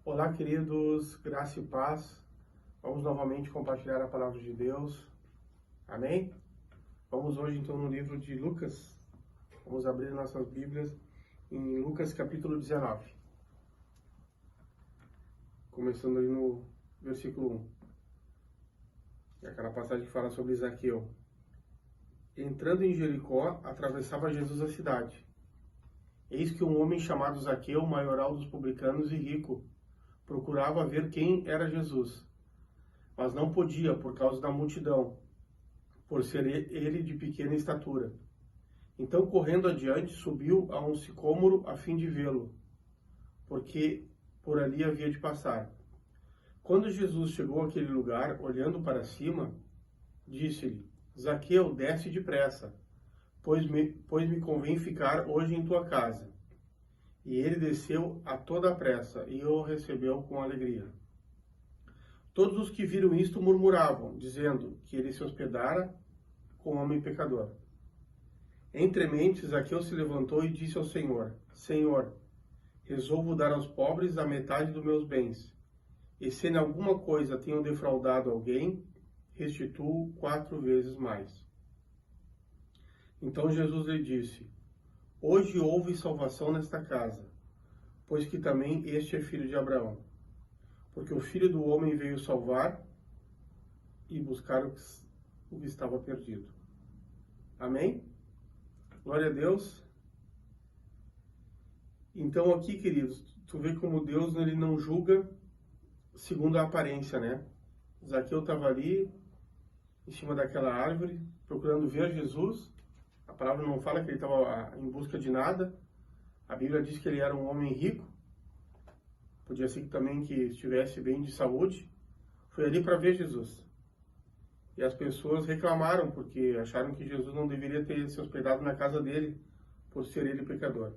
Olá, queridos, graça e paz. Vamos novamente compartilhar a palavra de Deus. Amém? Vamos hoje, então, no livro de Lucas. Vamos abrir nossas Bíblias em Lucas, capítulo 19. Começando ali no versículo 1. É aquela passagem que fala sobre Zaqueu. Entrando em Jericó, atravessava Jesus a cidade. Eis que um homem chamado Zaqueu, maioral dos publicanos e rico, procurava ver quem era Jesus, mas não podia por causa da multidão, por ser ele de pequena estatura. Então, correndo adiante, subiu a um sicômoro a fim de vê-lo, porque por ali havia de passar. Quando Jesus chegou àquele lugar, olhando para cima, disse-lhe: Zaqueu, desce depressa, pois me convém ficar hoje em tua casa. E ele desceu a toda a pressa e o recebeu com alegria. Todos os que viram isto murmuravam, dizendo que ele se hospedara com um homem pecador. Entre mentes, Zaqueu se levantou e disse ao Senhor: Senhor, resolvo dar aos pobres a metade dos meus bens, e se em alguma coisa tenho defraudado alguém, restituo 4 vezes mais. Então Jesus lhe disse: Hoje houve salvação nesta casa, pois que também este é filho de Abraão. Porque o Filho do Homem veio salvar e buscar o que estava perdido. Amém? Glória a Deus. Então aqui, queridos, tu vê como Deus ele não julga segundo a aparência, né? Zaqueu estava ali, em cima daquela árvore, procurando ver Jesus. A palavra não fala que ele estava em busca de nada. A Bíblia diz que ele era um homem rico. Podia ser também que estivesse bem de saúde. Foi ali para ver Jesus. E as pessoas reclamaram porque acharam que Jesus não deveria ter se hospedado na casa dele por ser ele pecador.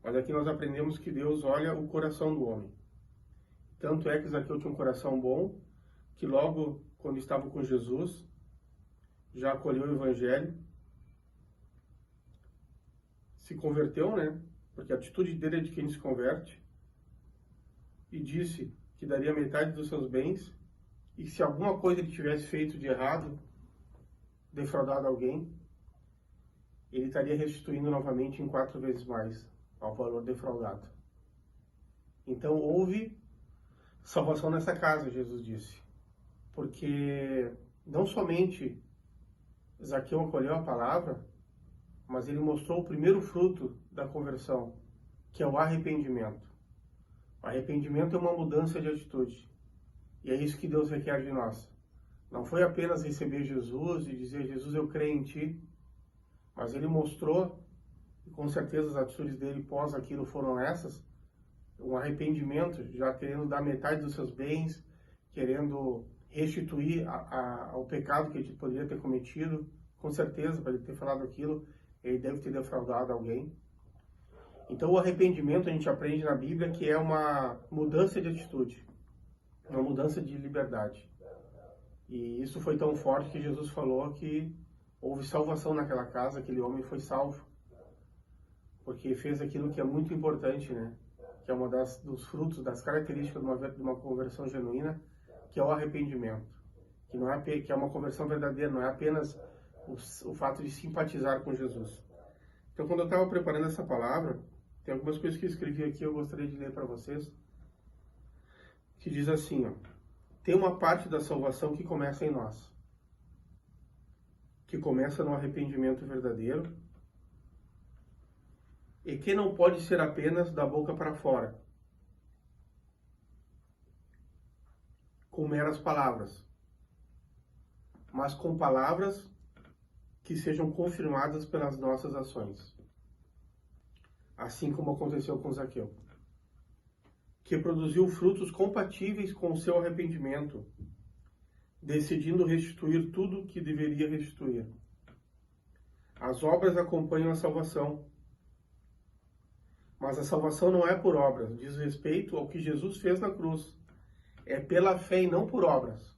Mas aqui nós aprendemos que Deus olha o coração do homem. Tanto é que Zaqueu tinha um coração bom, que logo quando estava com Jesus, já acolheu o Evangelho, se converteu, né? Porque a atitude dele é de quem se converte. E disse que daria metade dos seus bens, e se alguma coisa ele tivesse feito de errado, defraudado alguém, ele estaria restituindo novamente em 4 vezes mais ao valor defraudado. Então houve salvação nessa casa, Jesus disse. Porque não somente Zaqueu acolheu a palavra, mas ele mostrou o primeiro fruto da conversão, que é o arrependimento. O arrependimento é uma mudança de atitude. E é isso que Deus requer de nós. Não foi apenas receber Jesus e dizer, Jesus, eu creio em ti, mas ele mostrou, e com certeza as atitudes dele pós aquilo foram essas, um arrependimento, já querendo dar metade dos seus bens, querendo restituir ao pecado que ele poderia ter cometido. Com certeza, para ele ter falado aquilo, ele deve ter defraudado alguém. Então o arrependimento a gente aprende na Bíblia que é uma mudança de atitude, uma mudança de liberdade. E isso foi tão forte que Jesus falou que houve salvação naquela casa, aquele homem foi salvo. Porque fez aquilo que é muito importante, né? Que é uma dos frutos, das características de uma conversão genuína, que é o arrependimento. Que é uma conversão verdadeira, não é apenas o fato de simpatizar com Jesus. Então, quando eu estava preparando essa palavra, tem algumas coisas que eu escrevi aqui, eu gostaria de ler para vocês, que diz assim, ó, tem uma parte da salvação que começa em nós, que começa no arrependimento verdadeiro, e que não pode ser apenas da boca para fora, com meras palavras, mas com palavras que sejam confirmadas pelas nossas ações. Assim como aconteceu com Zaqueu, que produziu frutos compatíveis com o seu arrependimento, decidindo restituir tudo o que deveria restituir. As obras acompanham a salvação, mas a salvação não é por obras, diz respeito ao que Jesus fez na cruz. É pela fé e não por obras.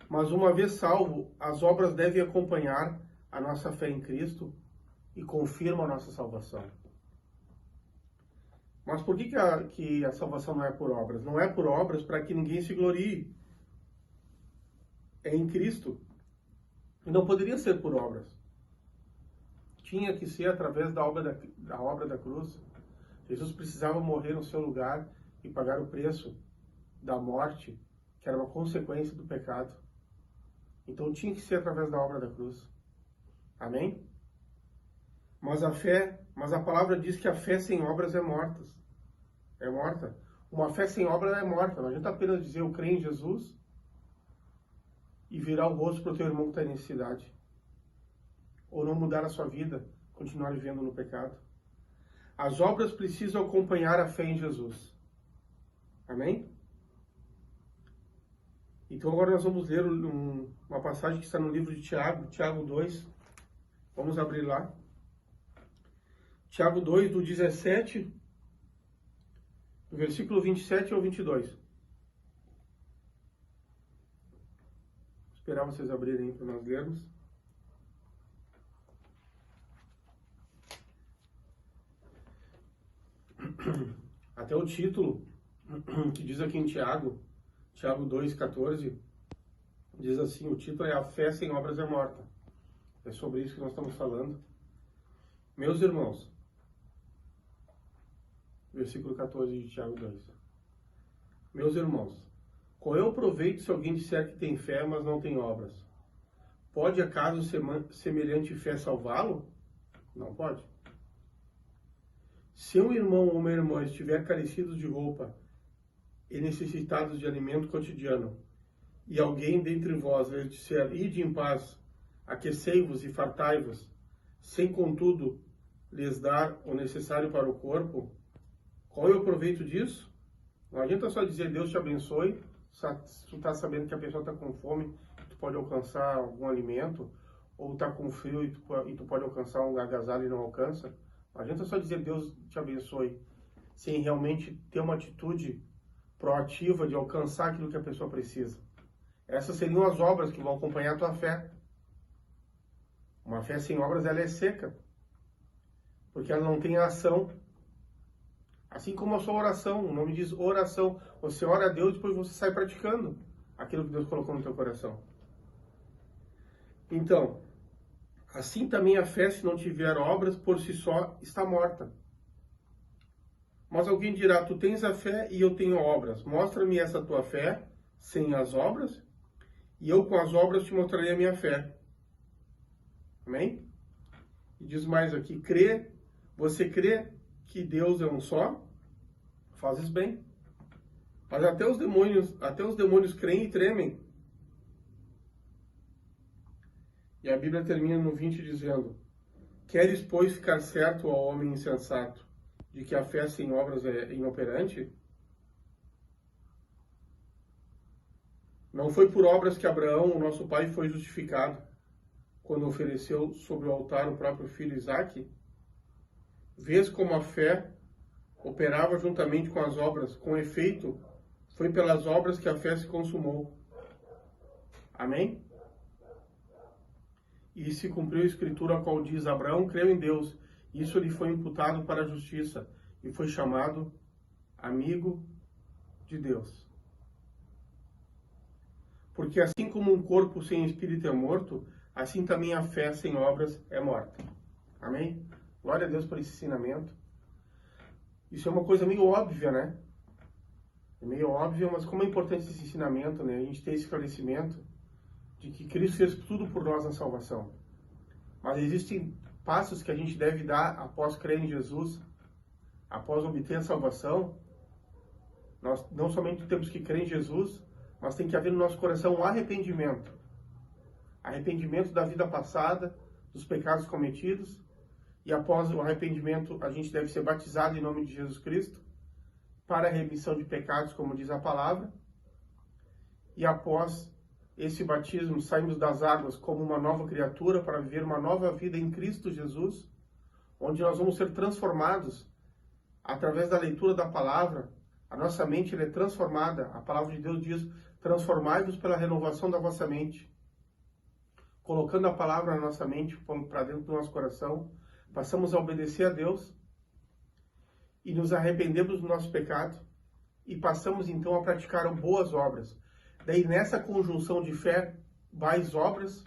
Mas uma vez salvo, as obras devem acompanhar a nossa fé em Cristo e confirma a nossa salvação. Mas por que a salvação não é por obras? Não é por obras para que ninguém se glorie. É em Cristo. E não poderia ser por obras. Tinha que ser através da obra da cruz. Jesus precisava morrer no seu lugar e pagar o preço da morte, que era uma consequência do pecado. Então tinha que ser através da obra da cruz. Amém? Mas a palavra diz que a fé sem obras é morta. É morta. Uma fé sem obra é morta. Não adianta apenas dizer eu creio em Jesus e virar o rosto para o teu irmão que está em necessidade. Ou não mudar a sua vida, continuar vivendo no pecado. As obras precisam acompanhar a fé em Jesus. Amém? Então agora nós vamos ler uma passagem que está no livro de Tiago, Tiago 2. Vamos abrir lá. Tiago 2, do 17, do versículo 27 ao 22. Vou esperar vocês abrirem para nós lermos. Até o título, que diz aqui em Tiago 2,14, diz assim, o título é A Fé Sem Obras é Morta. É sobre isso que nós estamos falando. Meus irmãos, versículo 14 de Tiago 2. Meus irmãos, qual é o proveito se alguém disser que tem fé, mas não tem obras? Pode acaso semelhante fé salvá-lo? Não pode. Se um irmão ou uma irmã estiver carecidos de roupa e necessitados de alimento cotidiano, e alguém dentre vós lhes disser, ide em paz, aquecei-vos e fartai-vos, sem contudo lhes dar o necessário para o corpo, qual é o proveito disso? Não adianta só dizer Deus te abençoe, se tu está sabendo que a pessoa está com fome, tu pode alcançar algum alimento, ou está com frio e tu pode alcançar um agasalho e não alcança. Não adianta só dizer Deus te abençoe, sem realmente ter uma atitude proativa de alcançar aquilo que a pessoa precisa. Essas seriam as obras que vão acompanhar a tua fé. Uma fé sem obras, ela é seca, porque ela não tem ação. Assim como a sua oração, o nome diz oração. Você ora a Deus e depois você sai praticando aquilo que Deus colocou no teu coração. Então, assim também a fé, se não tiver obras, por si só está morta. Mas alguém dirá, tu tens a fé e eu tenho obras. Mostra-me essa tua fé sem as obras, e eu com as obras te mostrarei a minha fé. Amém? E diz mais aqui, você crê que Deus é um só? Fazes bem. Mas até os demônios creem e tremem. E a Bíblia termina no 20 dizendo, queres, pois, ficar certo ao homem insensato, de que a fé sem obras é inoperante? Não foi por obras que Abraão, o nosso pai, foi justificado, quando ofereceu sobre o altar o próprio filho Isaque? Vês como a fé operava juntamente com as obras, com efeito, foi pelas obras que a fé se consumou. Amém? E se cumpriu a escritura a qual diz, Abraão creu em Deus, isso lhe foi imputado para a justiça, e foi chamado amigo de Deus. Porque assim como um corpo sem espírito é morto, assim também a fé sem obras é morta. Amém? Glória a Deus por esse ensinamento. Isso é uma coisa meio óbvia, né? É meio óbvio, mas como é importante esse ensinamento, né? A gente ter esse esclarecimento de que Cristo fez tudo por nós na salvação. Mas existem passos que a gente deve dar após crer em Jesus, após obter a salvação. Nós não somente temos que crer em Jesus, mas tem que haver no nosso coração um arrependimento. Arrependimento da vida passada, dos pecados cometidos. E após o arrependimento, a gente deve ser batizado em nome de Jesus Cristo para a remissão de pecados, como diz a palavra. E após esse batismo, saímos das águas como uma nova criatura para viver uma nova vida em Cristo Jesus, onde nós vamos ser transformados através da leitura da palavra. A nossa mente é transformada. A palavra de Deus diz, transformai-vos pela renovação da vossa mente. Colocando a palavra na nossa mente, para dentro do nosso coração, passamos a obedecer a Deus. e nos arrependemos do nosso pecado e passamos então a praticar boas obras. Daí nessa conjunção de fé mais obras,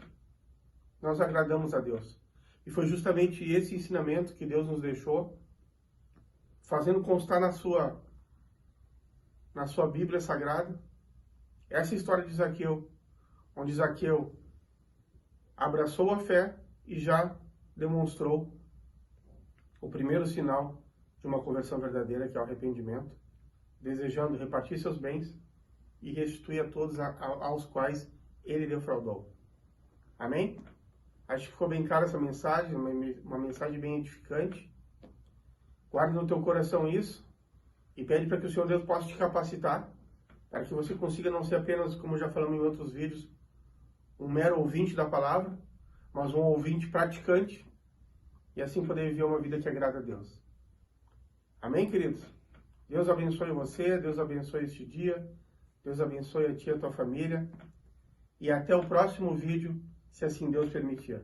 nós agradamos a Deus. E foi justamente esse ensinamento que Deus nos deixou, fazendo constar na sua Bíblia Sagrada, essa história de Zaqueu, onde Zaqueu abraçou a fé e já demonstrou o primeiro sinal de uma conversão verdadeira, que é o arrependimento, desejando repartir seus bens e restituir a todos aos quais ele defraudou. Amém? Acho que ficou bem clara essa mensagem, uma mensagem bem edificante. Guarda no teu coração isso e pede para que o Senhor Deus possa te capacitar, para que você consiga não ser apenas, como já falamos em outros vídeos, um mero ouvinte da palavra, mas um ouvinte praticante, e assim poder viver uma vida que agrada a Deus. Amém, queridos? Deus abençoe você, Deus abençoe este dia, Deus abençoe a ti e a tua família, e até o próximo vídeo, se assim Deus permitir.